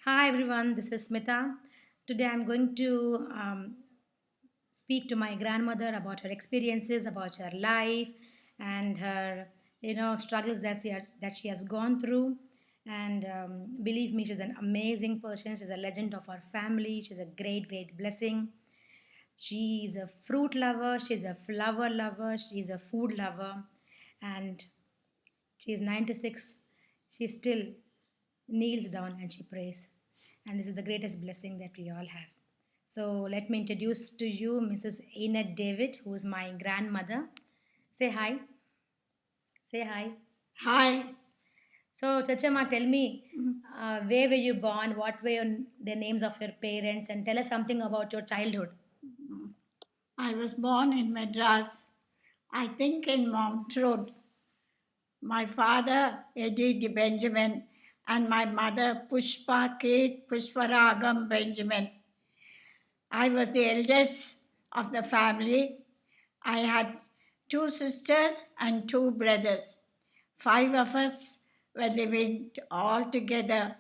Hi everyone, this is Smita. Today I'm going to speak to my grandmother about her experiences, about her life, and her struggles that she has gone through. And believe me, she's an amazing person. She's a legend of our family. She's a great blessing. She's a fruit lover. She's a flower lover. She's a food lover, and she's 96. She still kneels down and she prays. And this is the greatest blessing that we all have. So let me introduce to you Mrs. Enid David, who is my grandmother. Say hi. Say hi. Hi, So Chachama, tell me, where were you born? What were the names of your parents? And tell us something about your childhood. I was born in Madras, I think in Mount Road. My father, Eddie Benjamin, and my mother, Pushpa Kate Pushparagam Benjamin. I was the eldest of the family. I had two sisters and two brothers. Five of us were living all together.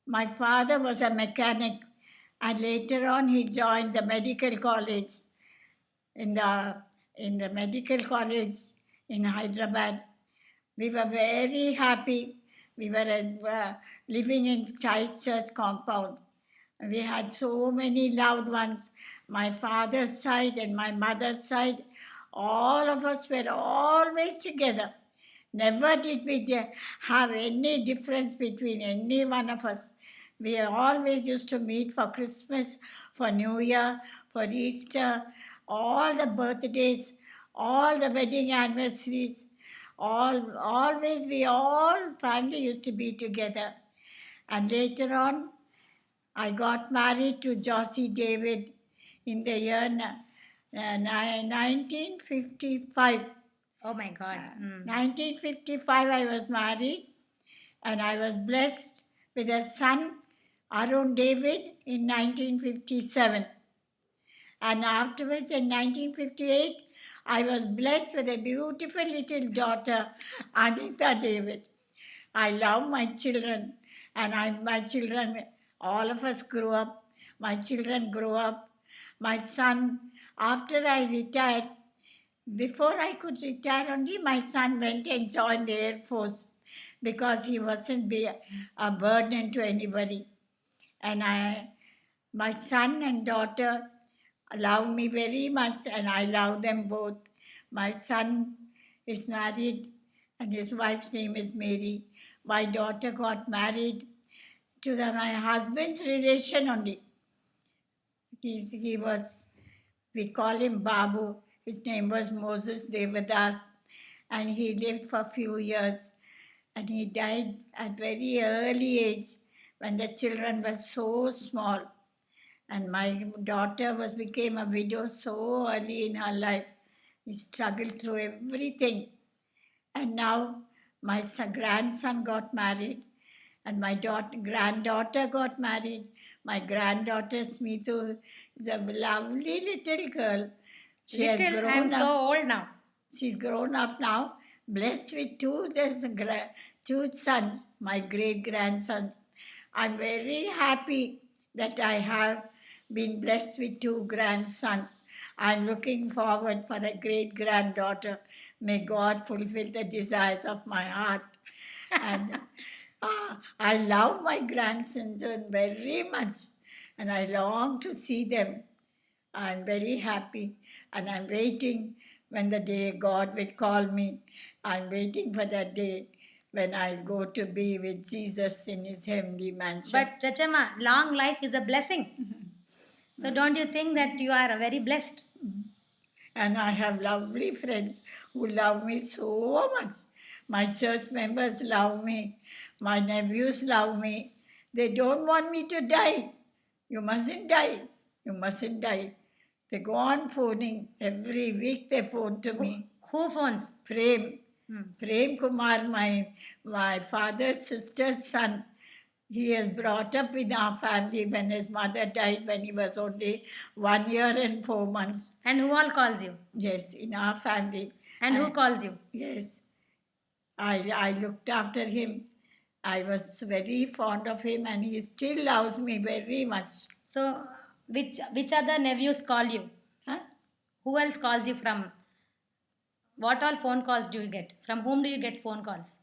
My father was a mechanic, and later on he joined the medical college in the medical college in Hyderabad. We were very happy. We were living in Christchurch compound. We had so many loved ones. My father's side and my mother's side, all of us were always together. Never did we have any difference between any one of us. We always used to meet for Christmas, for New Year, for Easter, all the birthdays, all the wedding anniversaries, always we all family used to be together. And later on, I got married to Josie David in the year 1955. Oh my God. 1955, I was married and I was blessed with a son, Arun David, in 1957. And afterwards, in 1958, I was blessed with a beautiful little daughter, Anita David. I love my children, and my children, all of us grew up. My children grew up. My son, after I retired, before I could retire, only my son went and joined the Air Force because he wasn't be a burden to anybody. And my son and daughter love me very much, and I love them both. My son is married, and his wife's name is Mary. My daughter got married to my husband's relation only. He was, we call him Babu. His name was Moses Devadas, and he lived for a few years, and he died at very early age when the children were so small. And my daughter became a widow so early in her life. We struggled through everything. And now my grandson got married, and my granddaughter got married. My granddaughter Smitu is a lovely little girl. She has Little, I'm grown so up. old now. She's grown up now, blessed with two sons, my great grandsons. I'm very happy that I have been blessed with two grandsons. I'm looking forward for a great granddaughter. May God fulfill the desires of my heart. And I love my grandsons very much, and I long to see them. I'm very happy, and I'm waiting when the day God will call me. I'm waiting for that day when I'll go to be with Jesus in his heavenly mansion. But Chachama, long life is a blessing. So don't you think that you are very blessed? And I have lovely friends who love me so much. My church members love me. My nephews love me. They don't want me to die. You mustn't die. You mustn't die. They go on phoning. Every week they phone to me. Who phones? Prem. Prem Kumar, my father's sister's son. He is brought up in our family when his mother died when he was only 1 year and 4 months. And who all calls you? Yes, in our family. And who calls you? Yes, I looked after him I was very fond of him, and he still loves me very much. So, which other nephews call you? Huh? Who else calls you from? What all phone calls do you get? From whom do you get phone calls?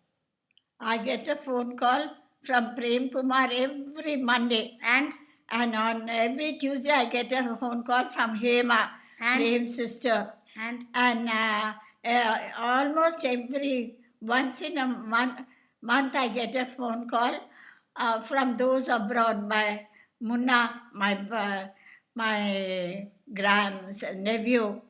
I get a phone call from Prem Kumar every Monday. And And on every Tuesday, I get a phone call from Hema, And? Prem's sister. and And almost every once in a month I get a phone call from those abroad. My Munna, my nephew,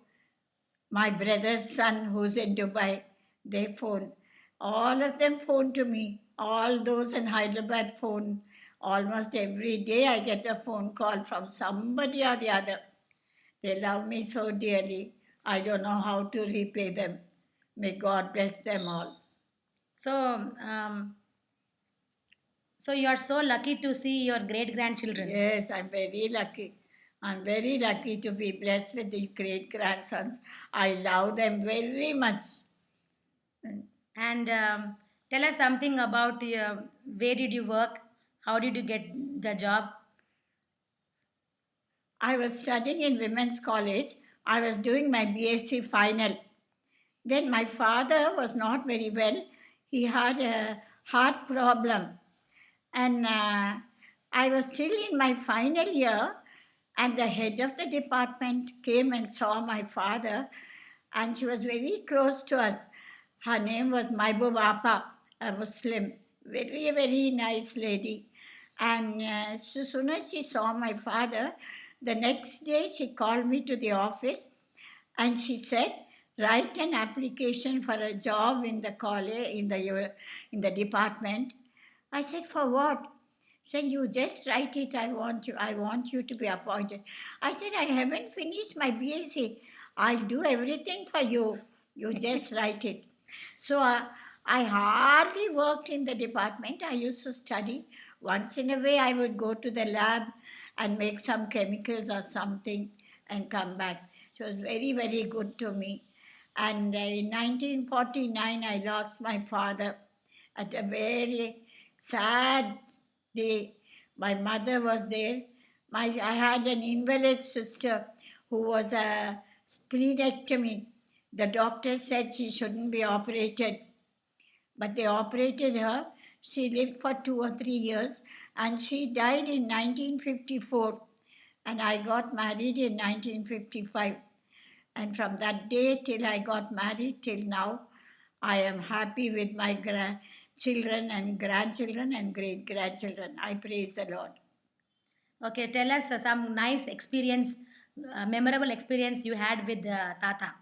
my brother's son who's in Dubai, they phone. All of them phone to me. All those in Hyderabad phone. Almost every day I get a phone call from somebody or the other. They love me so dearly. I don't know how to repay them. May God bless them all. so, so you are so lucky to see your great grandchildren. Yes, I'm very lucky. I'm very lucky to be blessed with these great grandsons. I love them very much. And tell us something about where did you work? How did you get the job? I was studying in women's college. I was doing my BSc final. Then my father was not very well. He had a heart problem. And I was still in my final year, and the head of the department came and saw my father, and she was very close to us. Her name was Maibub Appa, a Muslim, very, very nice lady. And as soon as she saw my father, the next day she called me to the office and she said, write an application for a job in the college, in the department. I said, for what? She said, you just write it. I want you to be appointed. I said, I haven't finished my BSc. I'll do everything for you. You just write it. So I hardly worked in the department. I used to study. Once in a way, I would go to the lab and make some chemicals or something and come back. She was very, very good to me. And in 1949, I lost my father at a very sad day. My mother was there. I had an invalid sister who was a splenectomy. The doctor said she shouldn't be operated, but they operated her. She lived for 2 or 3 years and she died in 1954. And I got married in 1955. And from that day till I got married till now, I am happy with my children and grandchildren and great grandchildren. I praise the Lord. Okay, tell us some nice experience, memorable experience you had with Tata.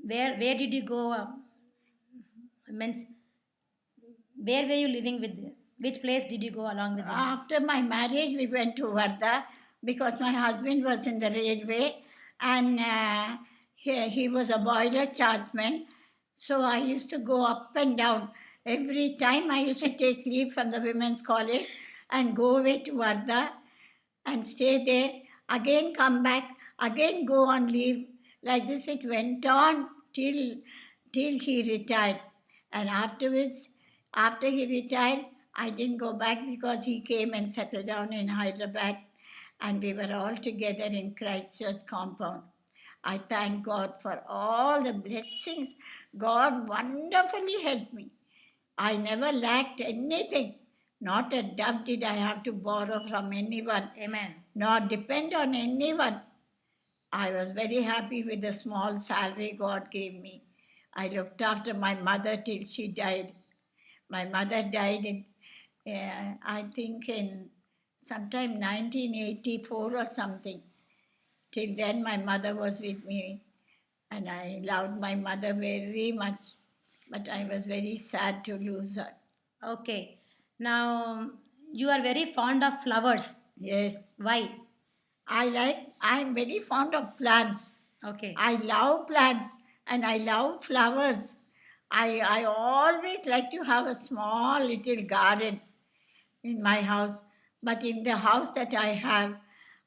Where did you go? Means where were you living with? Which place did you go along with him? After my marriage, we went to Varda because my husband was in the railway and he was a boiler chargeman. So I used to go up and down. Every time I used to take leave from the women's college and go away to Varda and stay there, again come back, again go on leave. Like this it went on till he retired. And afterwards, after he retired, I didn't go back because he came and settled down in Hyderabad and we were all together in Christchurch compound. I thank God for all the blessings. God wonderfully helped me. I never lacked anything. Not a dub did I have to borrow from anyone, Amen. nor depend on anyone. I was very happy with the small salary God gave me. I looked after my mother till she died. My mother died in, I think, in sometime 1984 or something. Till then, my mother was with me, and I loved my mother very much. But I was very sad to lose her. Okay. Now you are very fond of flowers. Yes, Why? I'm very fond of plants. Okay. I love plants and I love flowers. I always like to have a small little garden in my house, but in the house that I have,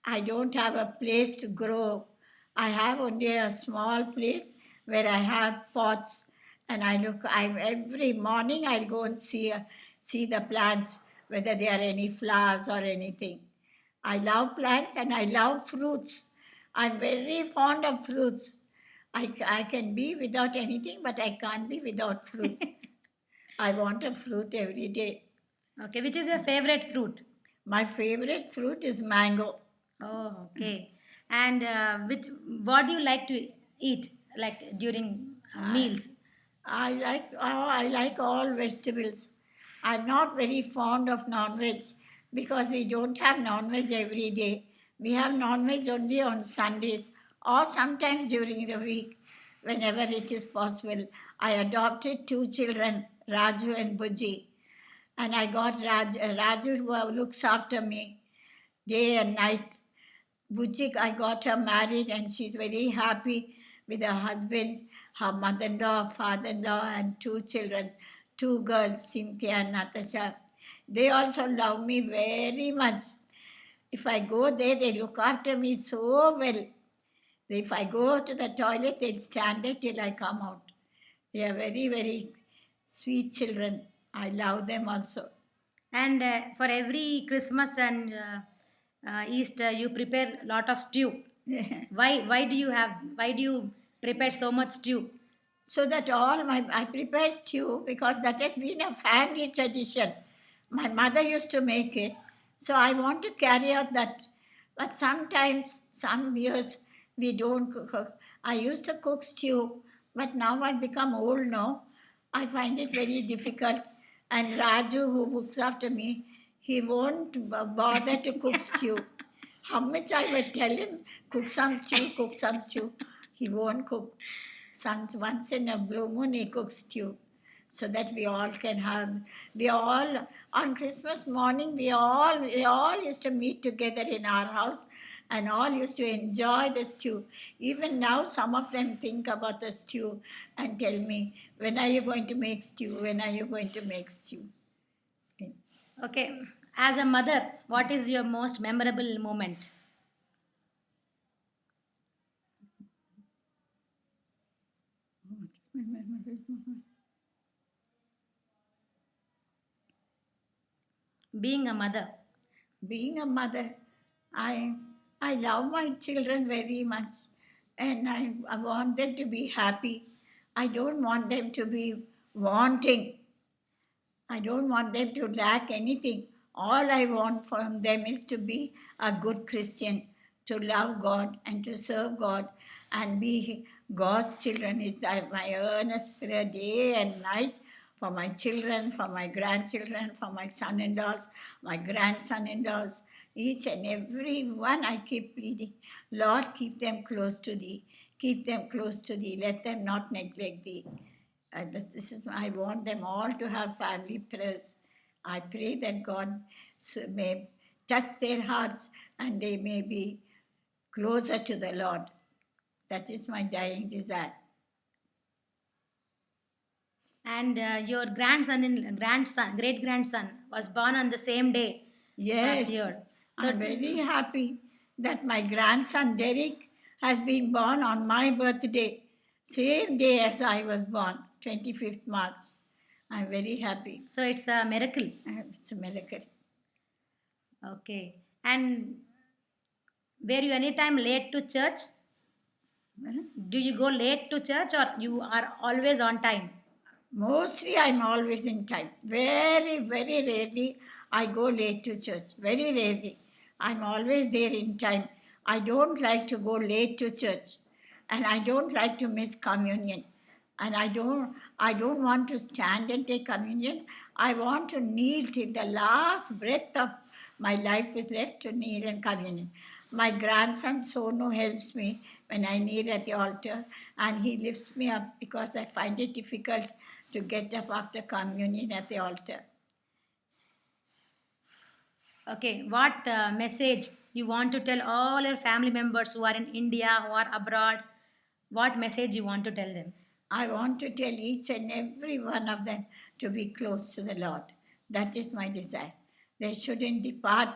I don't have a place to grow. I have only a small place where I have pots and every morning I'll go and see the plants, whether there are any flowers or anything. I love plants and I love fruits. I'm very fond of fruits. I can be without anything, but I can't be without fruit. I want a fruit every day. Okay, which is your favorite fruit? My favorite fruit is mango. Oh, okay. And what do you like to eat, like during meals? I like all vegetables. I'm not very fond of non-veg because we don't have non-veg every day. We have non-veg only on Sundays or sometimes during the week, whenever it is possible. I adopted two children, Raju and Buji, and I got Raju who looks after me day and night. Bujik, I got her married and she's very happy with her husband, her mother in law, father in law, and two children, two girls, Cynthia and Natasha. They also love me very much. If I go there, they look after me so well. If I go to the toilet, they'll stand there till I come out. They are very, very sweet children. I love them also. And for every Christmas and Easter, you prepare a lot of stew. Why do you prepare so much stew? So that I prepare stew because that has been a family tradition. My mother used to make it, so I want to carry out that. But sometimes, some years, we don't cook. I used to cook stew, but now I've become old now. I find it very difficult. And Raju, who looks after me, he won't bother to cook stew. How much I would tell him, cook some stew, he won't cook. Once in a blue moon, he cooks stew so that we all can have. We all, on Christmas morning, we all used to meet together in our house and all used to enjoy the stew. Even now, some of them think about the stew and tell me, when are you going to make stew? When are you going to make stew? Okay, as a mother, what is your most memorable moment? Being a mother. Being a mother, I I love my children very much, and I want them to be happy. I don't want them to be wanting. I don't want them to lack anything. All I want from them is to be a good Christian, to love God and to serve God and be God's children is that my earnest prayer day and night for my children, for my grandchildren, for my son-in-laws, my grandson-in-laws, each and every one I keep pleading. Lord, keep them close to thee. Keep them close to thee. Let them not neglect thee. I want them all to have family prayers. I pray that God may touch their hearts and they may be closer to the Lord. That is my dying desire. And your great grandson, was born on the same day as Yes, your. So, I'm very happy that my grandson Derek has been born on my birthday, same day as I was born, 25th March. I'm very happy. so it's a miracle. It's a miracle. Okay. And were you anytime late to church? Do you go late to church or you are always on time? Mostly I'm always in time. Very, very rarely I go late to church. Very rarely. I'm always there in time. I don't like to go late to church. And I don't like to miss communion. And I don't want to stand and take communion. I want to kneel till the last breath of my life is left to kneel in communion. My grandson Sonu helps me when I kneel at the altar and he lifts me up because I find it difficult to get up after communion at the altar. Okay. What message you want to tell all your family members who are in India, who are abroad? What message you want to tell them? I want to tell each and every one of them to be close to the Lord. That is my desire. They shouldn't depart.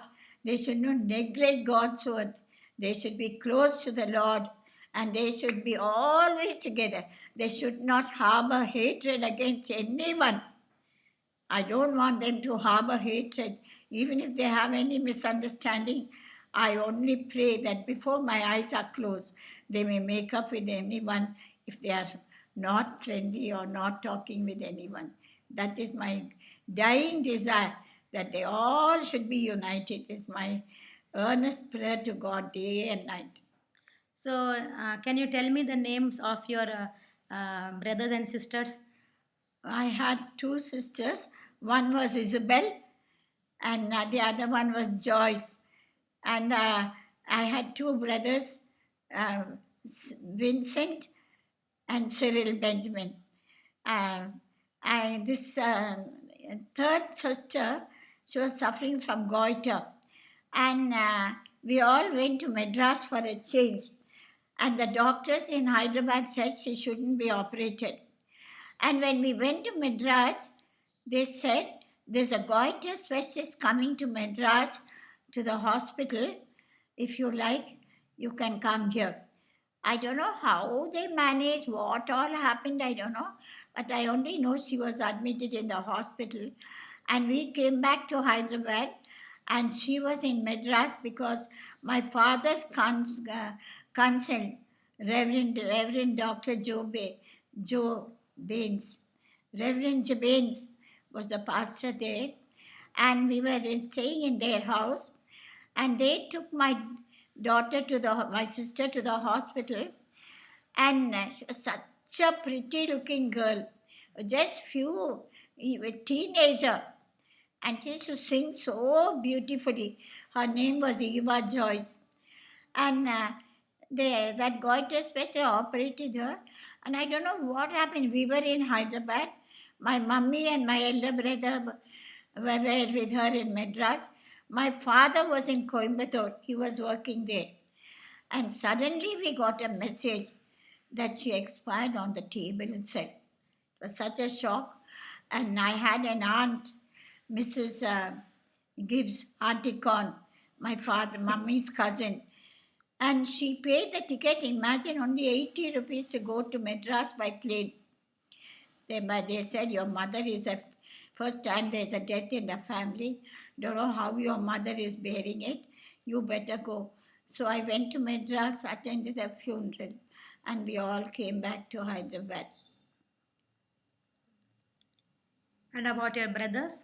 They should not neglect God's word. They should be close to the Lord and they should be always together. They should not harbor hatred against anyone. I don't want them to harbor hatred. Even if they have any misunderstanding, I only pray that before my eyes are closed, they may make up with anyone if they are not friendly or not talking with anyone. That is my dying desire, that they all should be united, is my earnest prayer to God day and night. So, can you tell me the names of your brothers and sisters? I had two sisters. One was Isabel, and the other one was Joyce. And I had two brothers, uh, Vincent and Cyril Benjamin. This third sister, she was suffering from goiter, and we all went to Madras for a change. And the doctors in Hyderabad said she shouldn't be operated. And when we went to Madras, they said there's a goiter specialist coming to Madras to the hospital. If you like, you can come here. I don't know how they managed, what all happened, I don't know. But I only know she was admitted in the hospital. And we came back to Hyderabad, and she was in Madras because my father's counsel, Reverend Dr. Joe Baines, Reverend Baines was the pastor there, and we were staying in their house, and they took my my sister to the hospital, and she was such a pretty looking girl, just a teenager, and she used to sing so beautifully. Her name was Eva Joyce, and that goiter specialist operated her, and I don't know what happened. We were in Hyderabad. My mummy and my elder brother were with her in Madras. My father was in Coimbatore. He was working there. And suddenly we got a message that she expired on the table itself. It was such a shock. And I had an aunt, Mrs. Gibbs, Auntie Con, my father, mummy's cousin. And she paid the ticket, imagine, only 80 rupees to go to Madras by plane. They said, your mother is a first time there's a death in the family. Don't know how your mother is bearing it. You better go. So I went to Madras, attended the funeral, and we all came back to Hyderabad. And about your brothers?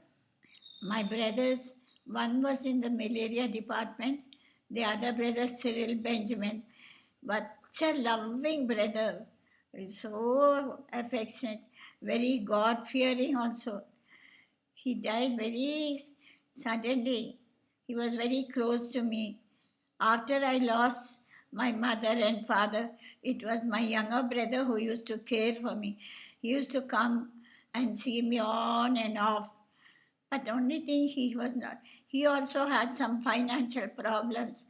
My brothers, one was in the malaria department, the other brother, Cyril Benjamin, but such a loving brother, so affectionate, very God fearing also. He died very suddenly. He was very close to me. After I lost my mother and father, it was my younger brother who used to care for me. He used to come and see me on and off. But the only thing he also had some financial problems,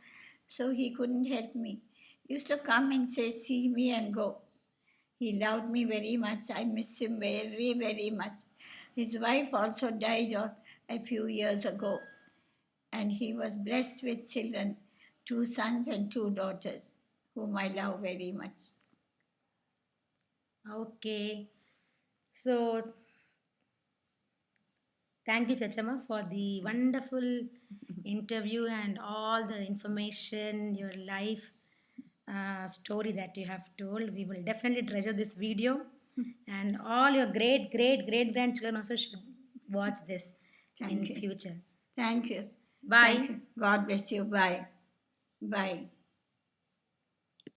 so he couldn't help me. He used to come and say, see me and go. He loved me very much. I miss him very, very much. His wife also died a few years ago, and he was blessed with children, 2 sons and 2 daughters, whom I love very much. Okay. So, thank you, Chachama, for the wonderful interview and all the information, your life story that you have told. We will definitely treasure this video, and all your great grandchildren also should watch this in Thank you. future. Thank you. Bye. Thank you. God bless you. Bye. Bye.